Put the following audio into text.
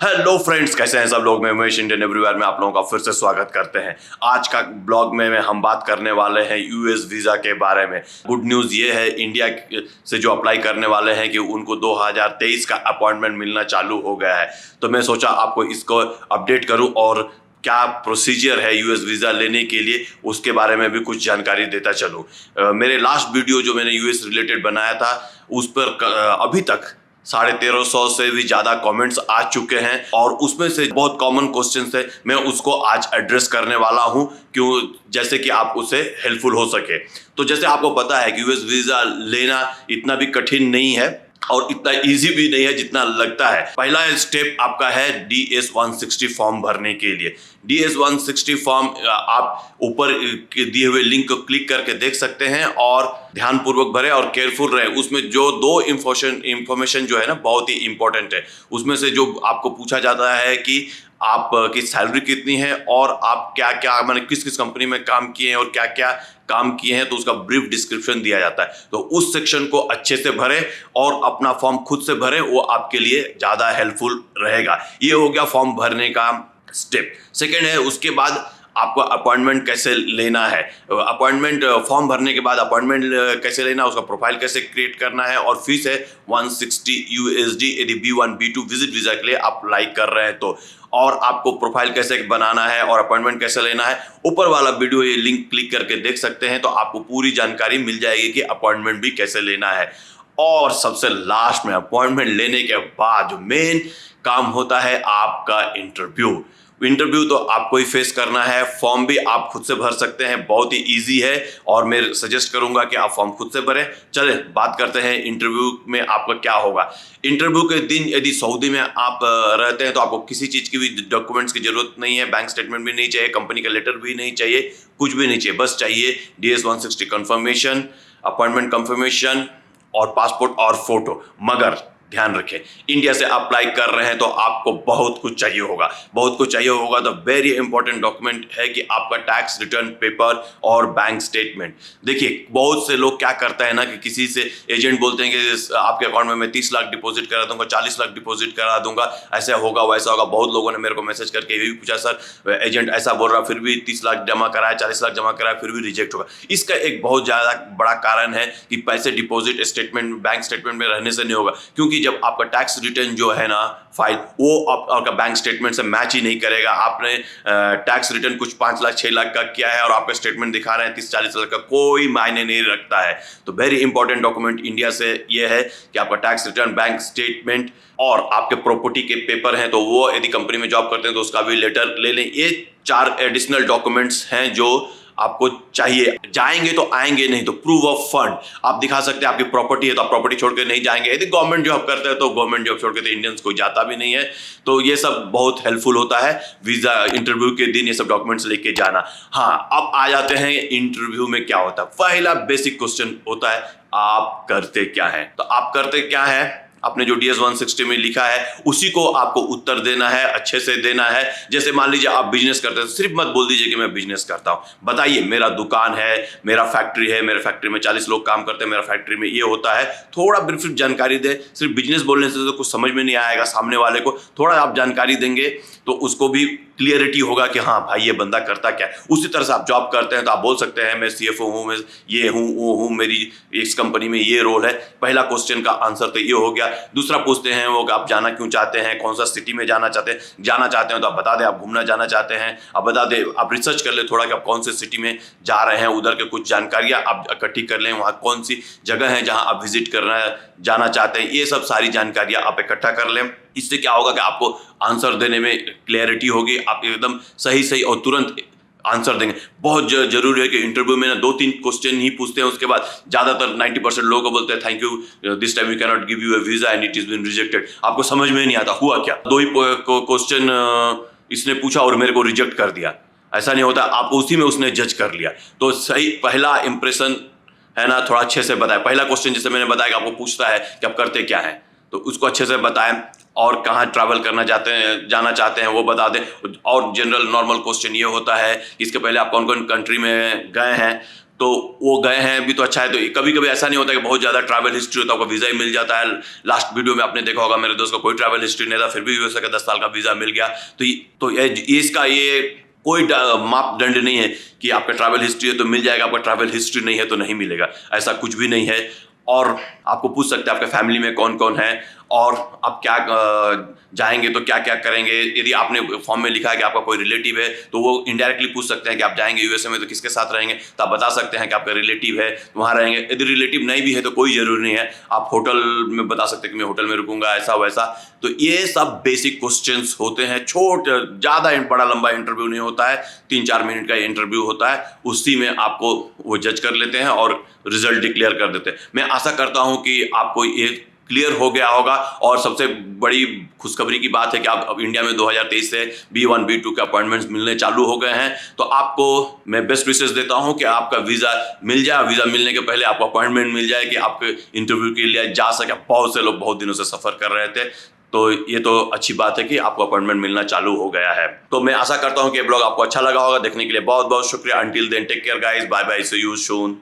Hello friends, कैसे हैं सब लोग। मैं उमेश इंडियन एवरीवेयर में आप लोगों का फिर से स्वागत करते हैं। आज का ब्लॉग में हम बात करने वाले हैं यूएस वीज़ा के बारे में। गुड न्यूज़ ये है इंडिया से जो अप्लाई करने वाले हैं कि उनको 2023 का अपॉइंटमेंट मिलना चालू हो गया है। तो मैं सोचा आपको इसको अपडेट करूं और क्या प्रोसीजर है यूएस वीज़ा लेने के लिए उसके बारे में भी कुछ जानकारी देता चलूं। मेरे लास्ट वीडियो जो मैंने यूएस रिलेटेड बनाया था उस पर अभी तक 1350 से भी ज्यादा कमेंट्स आ चुके हैं और उसमें से बहुत कॉमन क्वेश्चंस है। मैं उसको आज एड्रेस करने वाला हूं क्यों, जैसे कि आप उसे हेल्पफुल हो सके। तो जैसे आपको पता है कि यूएस वीजा लेना इतना भी कठिन नहीं है और इतना इजी भी नहीं है जितना लगता है। पहला स्टेप आपका है DS-160 फॉर्म भरने के लिए। DS-160 फॉर्म आप ऊपर दिए हुए लिंक को क्लिक करके देख सकते हैं और ध्यानपूर्वक भरें और केयरफुल रहे। उसमें जो दो इंफॉर्मेशन जो है ना बहुत ही इंपॉर्टेंट है। उसमें से जो आपको पूछा जाता है कि आपकी सैलरी कितनी है और आप क्या क्या मैंने किस किस कंपनी में काम किए हैं और क्या क्या काम किए हैं, तो उसका ब्रीफ डिस्क्रिप्शन दिया जाता है। तो उस सेक्शन को अच्छे से भरें और अपना फॉर्म खुद से भरें, वो आपके लिए ज़्यादा हेल्पफुल रहेगा। ये हो गया फॉर्म भरने का स्टेप। सेकेंड है उसके बाद आपको अपॉइंटमेंट कैसे लेना है। अपॉइंटमेंट फॉर्म भरने के बाद अपॉइंटमेंट कैसे लेना है, उसका प्रोफाइल कैसे क्रिएट करना है और फीस है 160 USD यदि B1 B2 विजिट वीजा के लिए आप अप्लाई कर रहे हैं तो। और आपको प्रोफाइल कैसे बनाना है और अपॉइंटमेंट कैसे लेना है, ऊपर वाला वीडियो ये लिंक क्लिक करके देख सकते हैं। तो आपको पूरी जानकारी मिल जाएगी कि अपॉइंटमेंट भी कैसे लेना है। और सबसे लास्ट में अपॉइंटमेंट लेने के बाद जो मेन काम होता है आपका इंटरव्यू तो आपको ही फेस करना है। फॉर्म भी आप खुद से भर सकते हैं, बहुत ही इजी है और मैं सजेस्ट करूंगा कि आप फॉर्म खुद से भरें। चलें बात करते हैं इंटरव्यू में आपका क्या होगा। इंटरव्यू के दिन यदि सऊदी में आप रहते हैं तो आपको किसी चीज़ की भी डॉक्यूमेंट्स की जरूरत नहीं है। बैंक स्टेटमेंट भी नहीं चाहिए, कंपनी का लेटर भी नहीं चाहिए, कुछ भी नहीं चाहिए। बस चाहिए DS-160 कंफर्मेशन, अपॉइंटमेंट कंफर्मेशन और पासपोर्ट और फोटो। मगर ध्यान रखें, इंडिया से अप्लाई कर रहे हैं तो आपको बहुत कुछ चाहिए होगा। तो वेरी इंपॉर्टेंट डॉक्यूमेंट है कि आपका टैक्स रिटर्न पेपर और बैंक स्टेटमेंट। देखिए बहुत से लोग क्या करते हैं ना कि किसी से एजेंट बोलते हैं कि आपके अकाउंट में मैं 30 लाख डिपॉजिट करा दूंगा, 40 लाख डिपॉजिट करा दूंगा, ऐसा होगा वैसा होगा। बहुत लोगों ने मेरे को मैसेज करके ये भी पूछा, सर एजेंट ऐसा बोल रहा फिर भी 30 लाख जमा कराया, 40 लाख जमा कराया फिर भी रिजेक्ट होगा। इसका एक बहुत ज्यादा बड़ा कारण है कि पैसे डिपॉजिट स्टेटमेंट बैंक स्टेटमेंट में रहने से नहीं होगा, क्योंकि जब आपका टैक्स रिटर्न जो है ना फाइल वो आपका बैंक स्टेटमेंट से मैच ही नहीं करेगा। आपने टैक्स रिटर्न कुछ 5 लाख 6 लाख का किया है और आपका स्टेटमेंट दिखा रहे हैं 30-40 लाख का, कोई मायने नहीं रखता है। तो वेरी इंपॉर्टेंट डॉक्यूमेंट इंडिया से ये है कि आपका टैक्स रिटर्न, बैंक स्टेटमेंट और आपके प्रॉपर्टी के पेपर हैं तो वो, यदि कंपनी में जॉब करते हैं तो उसका भी लेटर ले लें। ये 4 एडिशनल डॉक्यूमेंट्स हैं जो आपको चाहिए। जाएंगे तो आएंगे नहीं तो प्रूफ ऑफ फंड आप दिखा सकते हैं। आपकी प्रॉपर्टी है तो आप प्रॉपर्टी छोड़ के नहीं जाएंगे। यदि गवर्नमेंट जॉब करते हैं तो गवर्नमेंट जॉब छोड़ के तो इंडियंस कोई जाता भी नहीं है। तो ये सब बहुत हेल्पफुल होता है वीजा इंटरव्यू के दिन, ये सब डॉक्यूमेंट्स लेके जाना। हाँ, अब आ जाते हैं इंटरव्यू में क्या होता है। पहला बेसिक क्वेश्चन होता है आप करते क्या है। तो आप करते क्या है, आपने जो DS-160 में लिखा है उसी को आपको उत्तर देना है, अच्छे से देना है। जैसे मान लीजिए आप बिजनेस करते हैं, सिर्फ मत बोल दीजिए कि मैं बिजनेस करता हूं। बताइए मेरा दुकान है, मेरा फैक्ट्री है, मेरे फैक्ट्री में 40 लोग काम करते हैं, मेरा फैक्ट्री में ये होता है। थोड़ा ब्रीफ जानकारी दे। सिर्फ बिजनेस बोलने से तो कुछ समझ में नहीं आएगा सामने वाले को। थोड़ा आप जानकारी देंगे तो उसको भी क्लियरिटी होगा कि हाँ भाई ये बंदा करता क्या है। उसी तरह से आप जॉब करते हैं तो आप बोल सकते हैं मैं CFO हूँ, मैं ये हूँ वो हूँ, मेरी इस कंपनी में ये रोल है। पहला क्वेश्चन का आंसर तो ये हो गया। दूसरा पूछते हैं वो कि आप जाना क्यों चाहते हैं, कौन सा सिटी में जाना चाहते हैं तो आप बता दें आप घूमना जाना चाहते हैं। आप बता दें, आप रिसर्च कर ले थोड़ा कि आप कौन से सिटी में जा रहे हैं, उधर के कुछ जानकारियाँ आप इकट्ठी कर लें, वहाँ कौन सी जगह है जहाँ आप विजिट करना जाना चाहते हैं। ये सब सारी जानकारियाँ आप इकट्ठा कर लें। इससे क्या होगा कि आपको आंसर देने में क्लैरिटी होगी, आप एकदम सही और तुरंत आंसर देंगे। बहुत जरूरी है कि इंटरव्यू में ना 2-3 क्वेश्चन ही पूछते हैं, उसके बाद ज्यादातर 90% लोगों को बोलते हैं thank you this time we can not give you a visa and it is been rejected. आपको समझ में नहीं आता हुआ क्या, 2 ही क्वेश्चन इसने पूछा और मेरे को रिजेक्ट कर दिया। ऐसा नहीं होता, आपको उसी में उसने जज कर लिया। तो सही पहला इंप्रेशन है ना, थोड़ा अच्छे से बताएं। पहला क्वेश्चन जैसे मैंने बताया कि आपको पूछता है कि आप करते क्या हैं, तो उसको अच्छे से बताएं और कहाँ ट्रैवल करना जाना चाहते हैं वो बता दें। और जनरल नॉर्मल क्वेश्चन ये होता है कि इसके पहले आप कौन कौन कंट्री में गए हैं, तो वो गए हैं अभी तो अच्छा है। तो कभी कभी ऐसा नहीं होता कि बहुत ज़्यादा ट्रैवल हिस्ट्री होता है, आपको वीज़ा ही मिल जाता है। लास्ट वीडियो में आपने देखा होगा मेरे दोस्त का कोई ट्रैवल हिस्ट्री नहीं था, फिर भी यूएसए का 10 साल का वीज़ा मिल गया। तो ये इसका ये कोई मापदंड नहीं है कि आपका ट्रैवल हिस्ट्री है तो मिल जाएगा, आपका ट्रैवल हिस्ट्री नहीं है तो नहीं मिलेगा, ऐसा कुछ भी नहीं है। और आपको पूछ सकते हैं आपके फैमिली में कौन कौन है और आप क्या जाएंगे तो क्या क्या करेंगे। यदि आपने फॉर्म में लिखा है कि आपका कोई रिलेटिव है तो वो इनडायरेक्टली पूछ सकते हैं कि आप जाएंगे यूएसए में तो किसके साथ रहेंगे, तो आप बता सकते हैं कि आपका रिलेटिव है तो वहाँ रहेंगे। यदि रिलेटिव नहीं भी है तो कोई ज़रूरी नहीं है, आप होटल में बता सकते हैं कि मैं होटल में रुकूंगा ऐसा वैसा। तो ये सब बेसिक क्वेश्चंस होते हैं, ज़्यादा बड़ा लंबा इंटरव्यू नहीं होता है, 3-4 मिनट का इंटरव्यू होता है, उसी में आपको वो जज कर लेते हैं और रिजल्ट डिक्लेयर कर देते हैं। मैं आशा करता हूं कि आपको ये क्लियर हो गया होगा। और सबसे बड़ी खुशखबरी की बात है कि आप अब इंडिया में 2023 से B1 B2 के अपॉइंटमेंट्स मिलने चालू हो गए हैं। तो आपको मैं बेस्ट विशेस देता हूं कि आपका वीज़ा मिल जाए, वीज़ा मिलने के पहले आपको अपॉइंटमेंट मिल जाए कि आपके इंटरव्यू के लिए जा सके। बहुत से लोग बहुत दिनों से सफ़र कर रहे थे, तो ये तो अच्छी बात है कि आपको अपॉइंटमेंट मिलना चालू हो गया है। तो मैं आशा करता हूं कि ये ब्लॉग आपको अच्छा लगा होगा। देखने के लिए बहुत बहुत शुक्रिया। Until then take care guys, bye bye, see you soon.